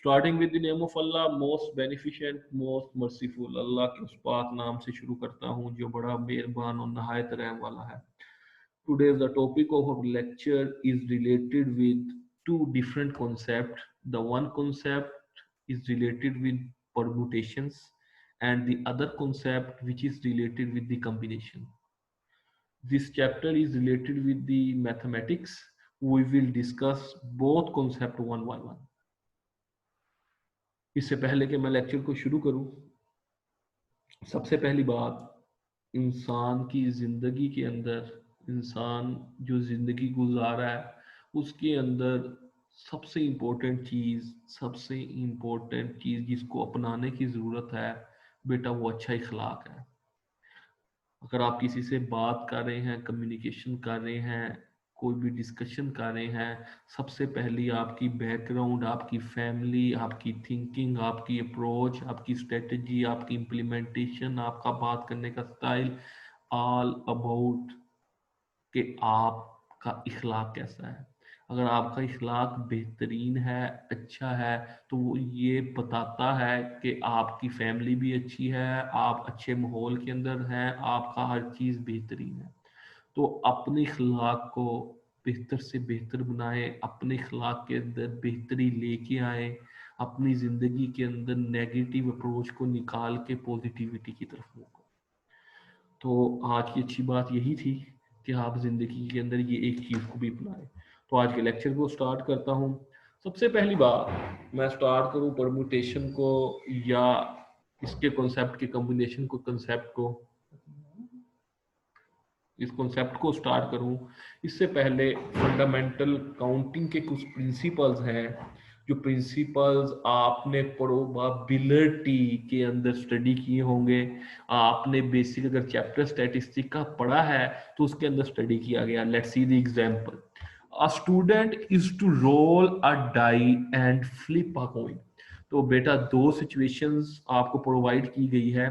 Starting with the name of Allah, most beneficent most merciful. Allah के उस पाक नाम से शुरू करता हूँ जो बड़ा मेहरबान और नहायत रहम वाला है। Today the topic of our lecture is related with two different concepts. The one concept is related with permutations and the other concept which is related with the combination. This chapter is related with the mathematics. We will discuss both concept one by one. इससे पहले कि मैं lecture को शुरू करूं, सबसे पहली बात, इंसान की जिंदगी के अंदर इंसान जो जिंदगी गुजार रहा है उसके अंदर सबसे इम्पोर्टेंट चीज जिसको अपनाने की जरूरत है बेटा, वो अच्छा इखलाक है। अगर आप किसी से बात कर रहे हैं, कम्युनिकेशन कर रहे हैं, कोई भी डिस्कशन कर रहे हैं, सबसे पहली आपकी बैकग्राउंड, आपकी फैमिली, आपकी थिंकिंग, आपकी अप्रोच, आपकी स्ट्रेटजी, आपकी इम्प्लीमेंटेशन, आपका बात करने का स्टाइल, ऑल अबाउट कि आपका इखलाक कैसा है। अगर आपका इखलाक बेहतरीन है, अच्छा है, तो वो ये बताता है कि आपकी फैमिली भी अच्छी है, आप अच्छे माहौल के अंदर हैं, आपका हर चीज़ बेहतरीन है। तो अपने इखलाक को बेहतर से बेहतर बनाएं, अपने इखलाक के अंदर बेहतरी लेके आए, अपनी ज़िंदगी के अंदर नेगेटिव अप्रोच को निकाल के पॉजिटिविटी की तरफ मूव। तो आज की अच्छी बात यही थी कि आप जिंदगी के अंदर ये एक चीज को भी अपनाएं। तो आज के लेक्चर को स्टार्ट करता हूँ। सबसे पहली बात, मैं स्टार्ट करूँ परमुटेशन को या इसके कॉन्सेप्ट के कॉम्बिनेशन को, इस कॉन्सेप्ट को स्टार्ट करूं, इससे पहले फंडामेंटल काउंटिंग के कुछ प्रिंसिपल्स हैं, जो प्रिंसिपल्स आपने प्रोबेबिलिटी के अंदर स्टडी किए होंगे। आपने बेसिक अगर चैप्टर स्टैटिस्टिक का पढ़ा है तो उसके अंदर स्टडी किया गया। Let's see the example. A student is to roll a die and flip a coin. तो बेटा दो सिचुएशंस आपको प्रोवाइड की गई है।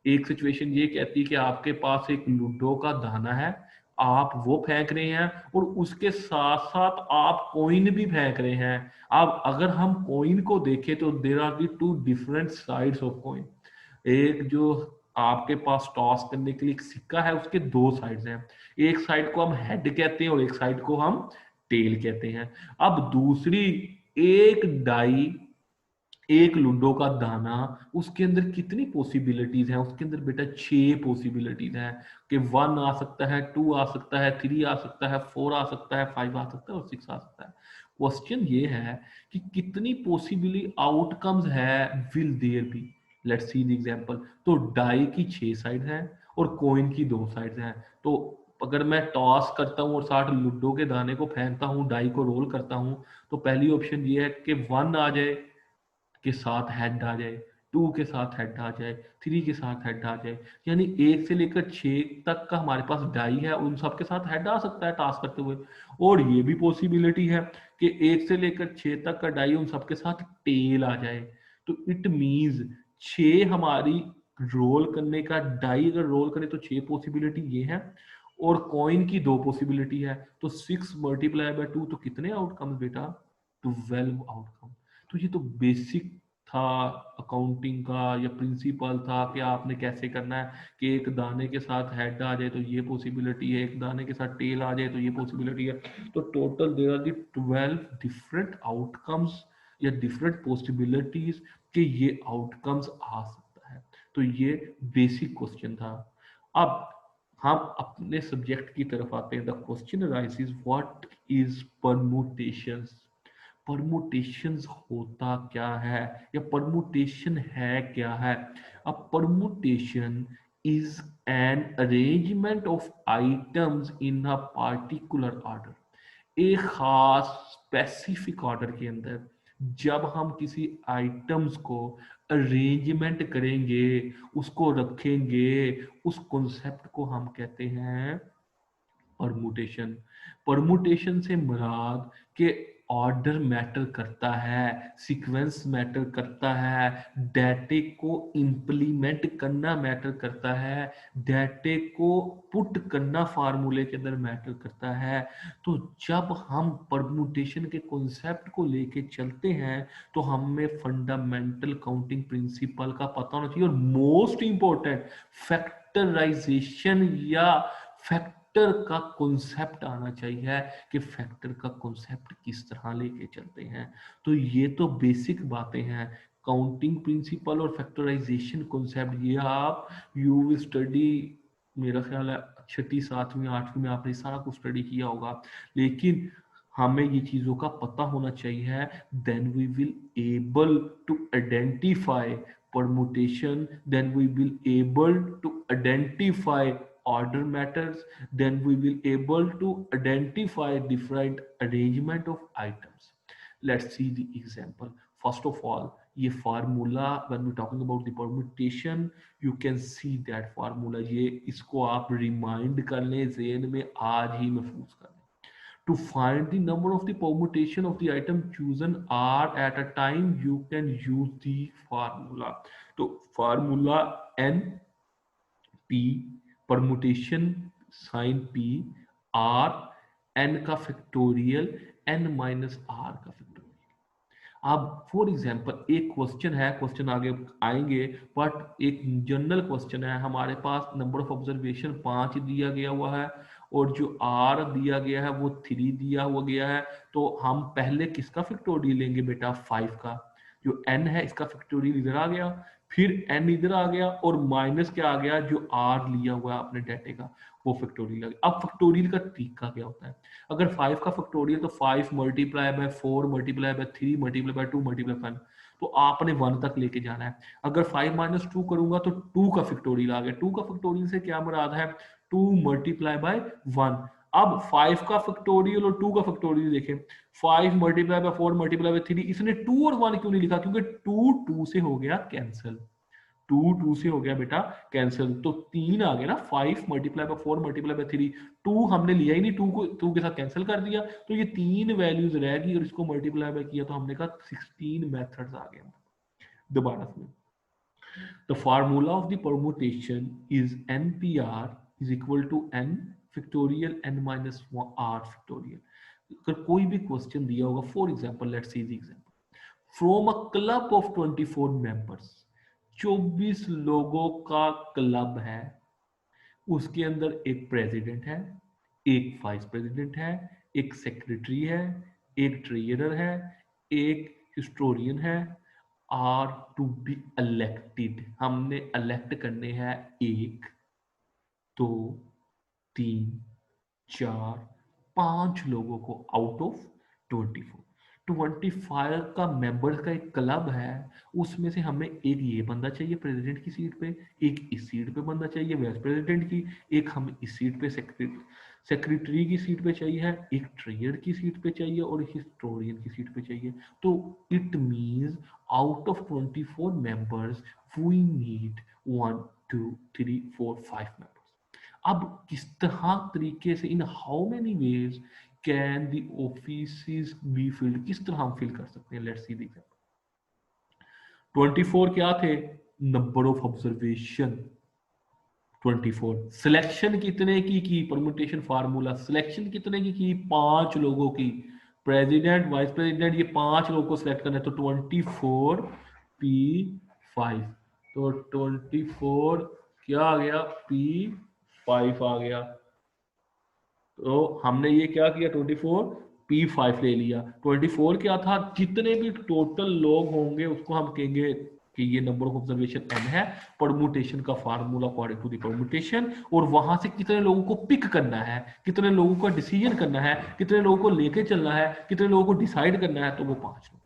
एक सिचुएशन ये कहती है कि आपके पास एक लूडो का दाना है, आप वो फेंक रहे हैं और उसके साथ साथ आप कॉइन भी फेंक रहे हैं। अब अगर हम कॉइन को देखें तो there are the two different sides of coin. एक जो आपके पास टॉस करने के लिए एक सिक्का है, उसके दो साइड्स हैं। एक साइड को हम हेड कहते हैं और एक साइड को हम टेल कहते हैं। अब दूसरी एक डाई, एक लूडो का दाना, उसके अंदर कितनी पॉसिबिलिटीज हैं? उसके अंदर बेटा 6 पॉसिबिलिटीज हैं कि 1 आ सकता है, 2 आ सकता है, 3 आ सकता है, 4 आ सकता है, 5 आ सकता है और 6 आ सकता है। क्वेश्चन ये है कि कितनी पॉसिबली आउटकम्स है will there be. Let's see the example. तो डाई की 6 साइड हैं और कॉइन की 2 साइड हैं। तो अगर मैं टॉस करता हूं और 60 लूडो के दाने को फेंकता हूं, डाई को रोल करता हूं, तो पहली ऑप्शन ये है कि 1 आ जाए के साथ हेड आ जाए, 2 के साथ हेड आ जाए, 3 के साथ हेड आ जाए। यानी 1 से लेकर 6 तक का हमारे पास डाई है, उन सब के साथ हेड आ सकता है टास्क करते हुए। और ये भी पॉसिबिलिटी है कि 1 से लेकर 6 तक का डाई उन सब के साथ टेल आ जाए। तो इट मींस 6 हमारी रोल करने का, डाई अगर रोल करें तो 6 पॉसिबिलिटी ये है और कॉइन की 2 पॉसिबिलिटी है। तो 6 मल्टीप्लाई बाय 2 तो कितने आउटकम्स बेटा? 12 आउटकम। तो ये तो बेसिक था अकाउंटिंग का, या प्रिंसिपल था कि आपने कैसे करना है कि एक दाने के साथ हेड आ जाए तो ये पॉसिबिलिटी है, एक दाने के साथ टेल आ जाए तो ये पॉसिबिलिटी है। तो total there are the 12 different outcomes या डिफरेंट पॉसिबिलिटीज कि ये आउटकम्स आ सकता है। तो ये बेसिक क्वेश्चन था। अब हम अपने सब्जेक्ट की तरफ आते हैं। The question arises, what is permutations? Permutations होता क्या है या परमुटेशन है क्या है? A permutation is an arrangement of items in a particular order. एक खास स्पेसिफिक ऑर्डर के अंदर जब हम किसी आइटम्स को अरेंजमेंट करेंगे, उसको रखेंगे, उस कॉन्सेप्ट को हम कहते हैं परमुटेशन। परमुटेशन से मुराद के ऑर्डर मैटर करता है, सीक्वेंस मैटर करता है, डेटे को इंप्लीमेंट करना मैटर करता है, डेटे को पुट करना फार्मूले के अंदर मैटर करता है। तो जब हम परम्यूटेशन के कॉन्सेप्ट को लेके चलते हैं तो हमें फंडामेंटल काउंटिंग प्रिंसिपल का पता होना चाहिए, और मोस्ट इंपॉर्टेंट फैक्टराइजेशन या फैक्टर का कॉन्सेप्ट आना चाहिए कि फैक्टर का कॉन्सेप्ट किस तरह लेके चलते हैं। तो ये तो बेसिक बातें हैं, काउंटिंग प्रिंसिपल और फैक्टराइजेशन कॉन्सेप्ट, ये आप यू स्टडी, मेरा ख्याल है 6ठी 7वीं 8वीं में आपने सारा कुछ स्टडी किया होगा, लेकिन हमें ये चीजों का पता होना चाहिए, then we will able to identify permutation, then we will able to identify order matters, then we will able to identify different arrangement of items. Let's see the example. First of all, ये formula, when we talking about the permutation, you can see that formula, ये इसको आप remind कर लें ज़हन में, आज ही महफूज कर लें। To find the number of the permutation of the item chosen R at a time, you can use the formula. तो formula N P permutation sin P R N का फैक्टोरियल N माइनस R का factorial. अब for example एक question है, question आगे आएंगे, but एक general question है, हमारे पास नंबर ऑफ ऑब्जर्वेशन 5 दिया गया हुआ है और जो R दिया गया है वो 3 दिया हुआ गया है। तो हम पहले किसका फैक्टोरियल लेंगे बेटा? 5 का। जो n है इसका फैक्टोरियल इधर आ गया, फिर n इधर आ गया, और माइनस क्या आ गया? जो R लिया हुआ है अपने डेटे का वो फैक्टोरियल आ गया। अब फैक्टोरियल का तरीका क्या होता है? अगर 5 का फैक्टोरियल तो 5 multiply by 4 multiply by 3 multiply by 2 multiply by 1, तो आपने 1 तक लेके जाना है। अगर 5 माइनस 2 करूंगा तो 2 का फैक्टोरियल आ गया। 2 का फैक्टोरियल से क्या मुराद है? 2 मल्टीप्लाई बाय 1। अब 5 का फैक्टोरियल और 2 का फैक्टोरियल देखें, 5 मल्टीप्लाई बाय 4 मल्टीप्लाई बाय 3, इसने 2 और 1 क्यों नहीं लिखा? क्योंकि 2 2 से हो गया कैंसिल, 2 2 से हो गया बेटा कैंसिल, तो 3 आ गया ना। 5 मल्टीप्लाई बाय 4 मल्टीप्लाई बाय 3, 2 हमने लिया ही नहीं, 2 को 2 के साथ कैंसिल कर दिया, तो ये 3 वैल्यूज रह गई और इसको मल्टीप्लाई बाय किया तो हमने कहा 16 मेथड्स आ गए। दोबारा से, the formula of the permutation is npr is equal to n factorial n minus r factorial। अगर कोई भी क्वेश्चन दिया होगा, for example let's see the example, from a club of 24 members, 24 लोगों का क्लब है, उसके अंदर एक प्रेसिडेंट है, एक वाइस प्रेसिडेंट है, एक सेक्रेटरी है, एक ट्रेजरर है, एक हिस्टोरियन है, आर टू बी इलेक्टेड। हमने इलेक्ट करने हैं 1 2 3 4 5 लोगों को आउट ऑफ 24। 25 का मेंबर्स का एक क्लब है, उसमें से हमें एक ये बंदा चाहिए प्रेसिडेंट की सीट पे, एक इस सीट पे बंदा चाहिए वाइस प्रेसिडेंट की, एक हमें इस सीट पे सेक्रेटरी की सीट पे चाहिए है, एक ट्रेजर की सीट पे चाहिए और हिस्टोरियन की सीट पे चाहिए। तो it means out of 24 members we need 1 2 3 4 5 members. अब किस तरह तरीके से, in how many ways can the offices be filled, किस तरह हम फिल कर सकते हैं? Let's see the example. 24 क्या थे? Number of observation 24। सिलेक्शन कितने की? परम्यूटेशन फार्मूला, सिलेक्शन कितने की? 5 लोगों की, प्रेसिडेंट वाइस प्रेसिडेंट, ये 5 लोगों को सिलेक्ट करना है, तो 24 P5। तो 24 क्या आ गया? P5 आ गया। तो हमने ये क्या किया? 24 P5 ले लिया। 24 क्या था? जितने भी टोटल लोग होंगे उसको हम कहेंगे कि ये नंबर ऑफ ऑब्जर्वेशन n है, परम्यूटेशन का formula according to the permutation, और वहां से कितने लोगों को पिक करना है, कितने लोगों का डिसीजन करना है, कितने लोगों को लेके चलना है, कितने लोगों को डिसाइड करना है, तो वो 5 लोग।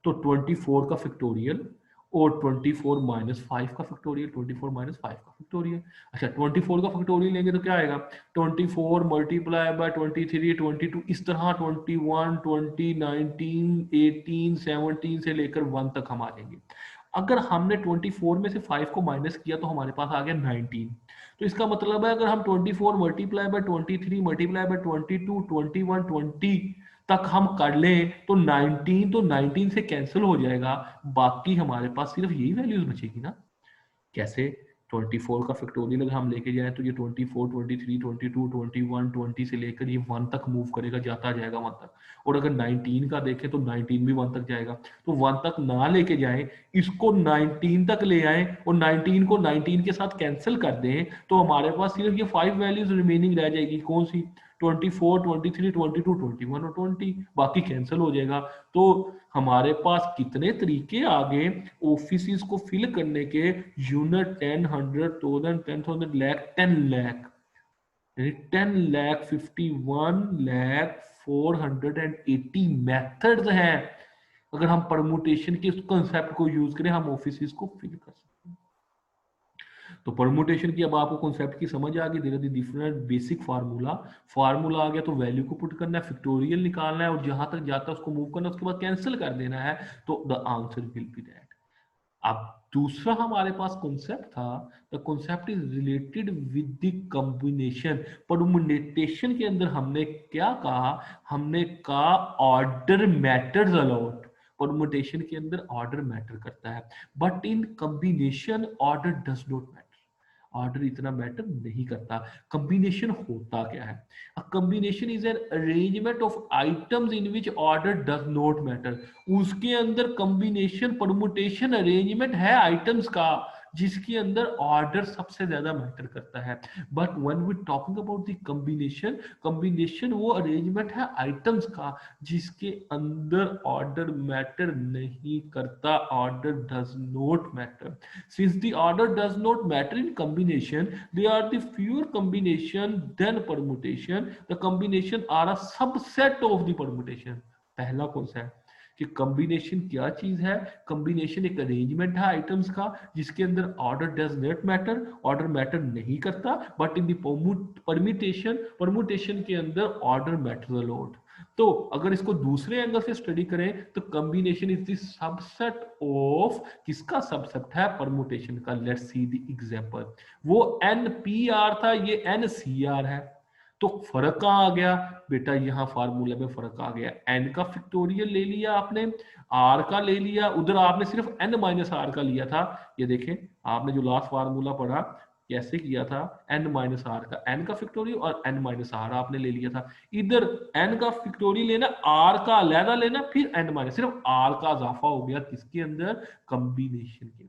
तो 24 का फैक्टोरियल और 24 माइनस 5 का फैक्टोरियल, 24 माइनस 5 का फैक्टोरियल। अच्छा, 24 का फैक्टोरियल लेंगे तो क्या आएगा? 24 मल्टीप्लाई बाय 23 22, इस तरह 21 20 19 18 17 से लेकर 1 तक हम आ जाएंगे। अगर हमने 24 में से 5 को माइनस किया तो हमारे पास आ गया 19। तो इसका मतलब है अगर हम 24 मल्टीप्लाई बाय 23 मल्टीप्लाई बाय 22 21 20 तक हम कर लें तो 19 से कैंसिल हो जाएगा, बाकी हमारे पास सिर्फ यही वैल्यूज बचेगी ना। कैसे? 24 का फैक्टोरियल अगर हम लेके जाएं तो ये 24, 23, 22, 21, 20 से लेकर ये 1 तक मूव करेगा, जाता जाएगा 1 तक। और अगर 19 का देखें तो 19 भी 1 तक जाएगा। तो 1 तक ना लेके जाएं, इसको 19 तक ले आए और 19 को 19 के साथ कैंसिल कर दें, तो हमारे पास सिर्फ ये 5 वैल्यूज रिमेनिंग रह जाएगी। कौन सी? 24, 23, 22, 21 और 20, बाकी कैंसिल हो जाएगा। तो हमारे पास कितने तरीके आ गए ऑफिस को फिल करने के? यूनिट, 10, 100, 1000, 10,000, लाख, 10 लाख, 10 लाख, 51 लाख 480 मेथड्स हैं। अगर हम परमुटेशन के कंसेप्ट को यूज करें, हम ऑफिस को फिल कर सकते हैं। तो परमुटेशन की अब आपको कॉन्सेप्ट की समझ आ गई। धीरे धीरे डिफरेंट बेसिक फार्मूला आ गया, तो वैल्यू को पुट करना है, फैक्टोरियल निकालना है और जहां तक जाता है उसको मूव करना है, उसके बाद कैंसिल कर देना है, तो the answer will be that. अब दूसरा हमारे पास कॉन्सेप्ट था, the concept is related with the combination. Permutation के अंदर हमने क्या कहा? हमने कहा ऑर्डर मैटर्स अलॉट। परमुटेशन के अंदर ऑर्डर मैटर करता है, but in combination order does not matter. Order इतना मैटर नहीं करता। कॉम्बिनेशन होता क्या है? A combination is an arrangement of items in which order does not matter. उसके अंदर कॉम्बिनेशन, परमुटेशन अरेंजमेंट है आइटम्स का जिसके अंदर ऑर्डर सबसे ज्यादा मैटर करता है। But when we talking about the combination, combination वो अरेंजमेंट है आइटम्स का जिसके अंदर ऑर्डर मैटर नहीं करता। Order does not matter. Since the order does not matter in combination, they are the fewer combination than permutation. The combination are a subset of the permutation. पहला कौन सा है कि कॉम्बिनेशन क्या चीज है? कॉम्बिनेशन एक अरेंजमेंट है आइटम्स का जिसके अंदर order does not matter, order matter नहीं करता। बट इन द परमुटेशन के अंदर ऑर्डर मैटर अ लॉट। तो अगर इसको दूसरे एंगल से स्टडी करें तो combination is the subset of, किसका सबसेट है? परमुटेशन का। Let's see the example. वो NPR था, ये NCR है। तो फर्क कहां आ गया बेटा? यहां फार्मूले में फर्क आ गया। n का फैक्टोरियल ले लिया आपने, r का ले लिया, उधर आपने सिर्फ n माइनस आर का लिया था। ये देखें, आपने जो लास्ट फार्मूला पढ़ा कैसे किया था? n माइनस आर का, n का फैक्टोरियल और n माइनस आर आपने ले लिया था। इधर n का फैक्टोरियल लेना, r का अलहदा लेना, फिर n माइनस, सिर्फ r का इजाफा हो गया किसके अंदर? कॉम्बिनेशन के।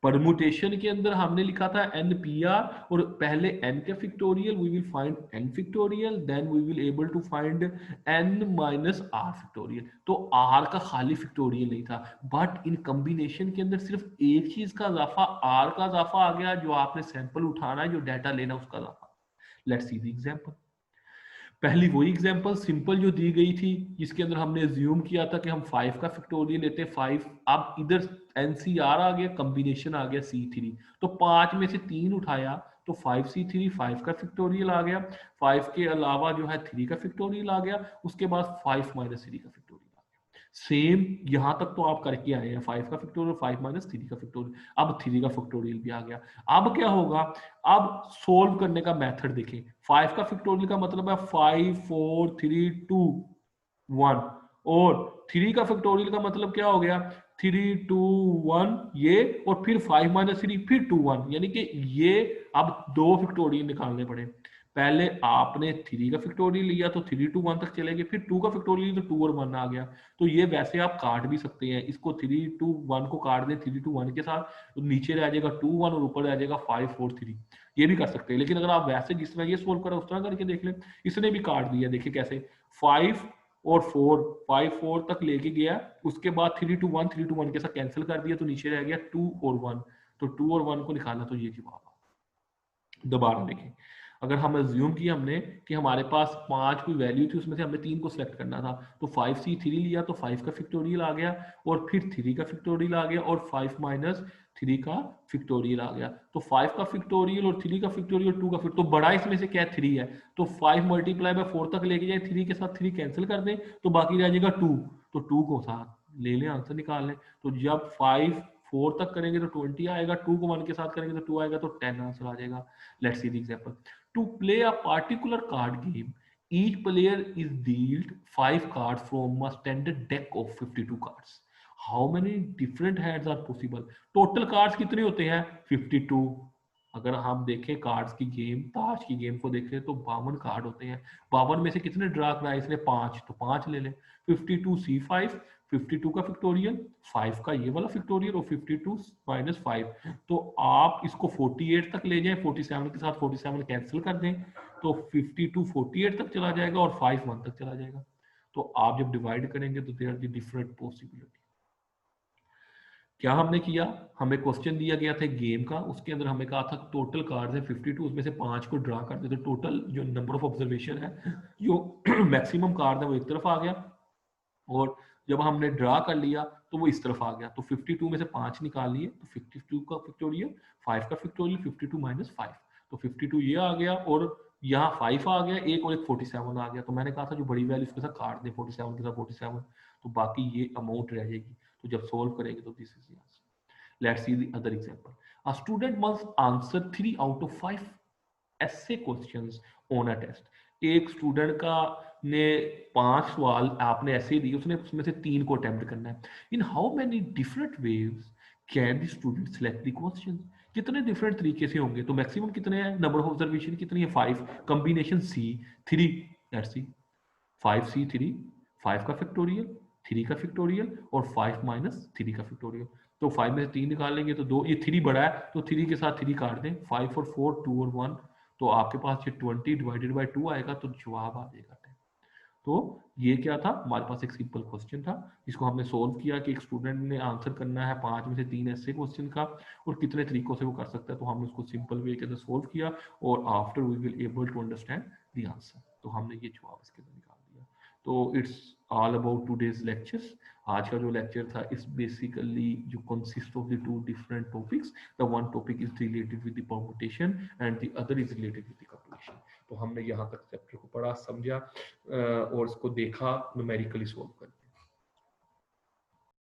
परमुटेशन के अंदर हमने लिखा था NPR और पहले n के factorial we will find n factorial, then we will able to find n minus r factorial. तो r का खाली फैक्टोरियल नहीं था, बट इन कॉम्बिनेशन के अंदर सिर्फ एक चीज का इजाफा, r का इजाफा आ गया, जो आपने सैंपल उठाना है, जो डाटा लेना उसका इजाफा। Let's see the example. पहली वही एग्जांपल सिंपल जो दी गई थी जिसके अंदर हमने अज्यूम किया था कि हम 5 का फैक्टोरियल लेते हैं 5। अब इधर NCR आ गया, कॉम्बिनेशन आ गया C3, तो 5 में से 3 उठाया तो 5C3, 5 का फैक्टोरियल आ गया। 5 के अलावा जो है 3 का फैक्टोरियल आ गया, उसके बाद 5 माइनस 3 का फैक्टोरियल। सेम यहां तक तो आप करके आए हैं, 5 का फैक्टोरियल, 5 माइनस 3 का फैक्टोरियल, अब 3 का फैक्टोरियल भी आ गया। अब क्या होगा? अब सोल्व करने का मेथड देखें। 5 का फैक्टोरियल का मतलब है 5 4 3 2 1, और 3 का फैक्टोरियल का मतलब क्या हो गया? 3 2 1 ये, और फिर 5 माइनस 3 फिर 2 1, यानी कि ये अब दो फैक्टोरियल निकालने पड़े। पहले आपने 3 का फैक्टोरियल लिया तो 3 2 1 तक चले गए, फिर 2 का फैक्टोरियल तो 2 और 1 आ गया। तो ये वैसे आप काट भी सकते हैं, इसको 3 2 1 को काट दें 3 2 1 के साथ, तो नीचे रह जाएगा 2 1 और ऊपर रह जाएगा 5 4 3। ये भी कर सकते हैं, लेकिन अगर आप वैसे जिस तरह ये सोल्व करें उस तरह करके देख लें। इसने भी काट दिया, देखिए कैसे, 5 और 4, 5 4 तक लेके गया, उसके बाद 3 2 1 3 2 1 के साथ कैंसिल कर दिया, तो नीचे रह गया 2 और 1। तो 2 और 1 को निकाला तो ये जवाब। दोबारा देखें, अगर हम अज्यूम किया हमने कि हमारे पास 5 कोई वैल्यू थी, उसमें से हमने 3 को सिलेक्ट करना था, तो 5C3 लिया तो 5 का फैक्टोरियल आ गया, और फिर 3 का फैक्टोरियल आ गया, और 5 माइनस 3 का फैक्टोरियल आ गया। तो 5 का फैक्टोरियल और 3 का फैक्टोरियल, 2 का फैक्टोरियल, तो बड़ा इसमें से क्या है? 3 है। तो 5 मल्टीप्लाई बाय 4 तक लेके जाए, 3 के साथ 3 कैंसिल कर दें, तो बाकी रह जाएगा 2। तो 2 को साथ ले लें, आंसर निकाल लें। तो जब 5 4 तक करेंगे तो 20 आएगा, 2 को 1 के साथ करेंगे तो 2 आएगा, तो 10 आंसर आ जाएगा। Let's see the example. To play a particular card game, each player is dealt 5 cards from a standard deck of 52 cards. How many different hands are possible? Total cards कितने होते हैं? 52. अगर हम देखें कार्ड्स की game, ताश की game को देखें तो 52 कार्ड होते हैं. 52 में से कितने ड्रा कराए इसने? 5, तो 5 ले लें. 52C5, 52 का फैक्टोरियल, 5 का ये वाला फैक्टोरियल और 52 माइनस 5. तो आप इसको 48 तक ले जाएं, 47 के साथ 47 कैंसिल कर दें तो 52 48 तक चला जाएगा और 5 1 तक चला जाएगा. तो आप जब डिवाइड करेंगे तो there are the different possibility. क्या हमने किया? हमें क्वेश्चन दिया गया था गेम का, उसके अंदर हमें कहा था टोटल कार्ड्स है 52, उसमें से 5 को ड्रा कर देते. टोटल जो नंबर ऑफ ऑब्जर्वेशन है, जो मैक्सिमम कार्ड है वो एक तरफ आ गया, और जब हमने ड्रा कर लिया तो वो इस तरफ आ गया. तो 52 में से 5 निकाल लिए तो 52 का फैक्टोरियल, 5 का फैक्टोरियल, 52 माइनस 5, तो 52 ये आ गया और यहाँ 5 आ गया, एक और एक 47 आ गया. तो मैंने कहा था जो बड़ी वैल्यू इसके साथ काट दे 47 के साथ 47, तो बाकी ये अमाउंट रह जाएगी. तो जब सोल्व करेंगे तो this is the answer. Let's see the other example. A student must answer 3 out of 5 ऐसे क्वेश्चंस ऑन अ टेस्ट. एक स्टूडेंट का ने 5 सवाल आपने ऐसे दिए, उसने उसमें से 3 को अटेम्प्ट करना है. इन how many different ways can the student select the question? कितने डिफरेंट तरीके से होंगे? तो मैक्सिमम कितने हैं? नंबर ऑफ ऑब्जर्वेशन कितनी है? 5. Combination C 3, let's see 5C3, 5 का फैक्टोरियल, 3 का फैक्टोरियल और 5 माइनस 3 का फैक्टोरियल. तो 5 में से 3 निकाल लेंगे तो 2, ये 3 बड़ा है तो 3 के साथ 3 काट दें. 5 और 4, 2 और 1, तो आपके पास ये 20 डिवाइडेड बाई 2 आएगा, तो जवाब आ जाएगा 10. तो ये क्या था? हमारे पास एक सिंपल क्वेश्चन था, इसको हमने सोल्व किया कि एक स्टूडेंट ने आंसर करना है 5 में से 3 ऐसे क्वेश्चन का, और कितने तरीकों से वो कर सकता है. तो हमने उसको सिंपल वे के अंदर सोल्व किया, और after we will able to understand the answer. तो हमने ये जवाब इसके अंदर निकाल दिया. तो it's all about today's lectures. आज का जो लेक्चर था इस बेसिकली जो consist of the 2 different topics. The one topic is related with the permutation and the other is related with the completion. तो हमने यहाँ तक चैप्टर को पढ़ा, समझा और इसको देखा, न्यूमेरिकली सोल्व कर.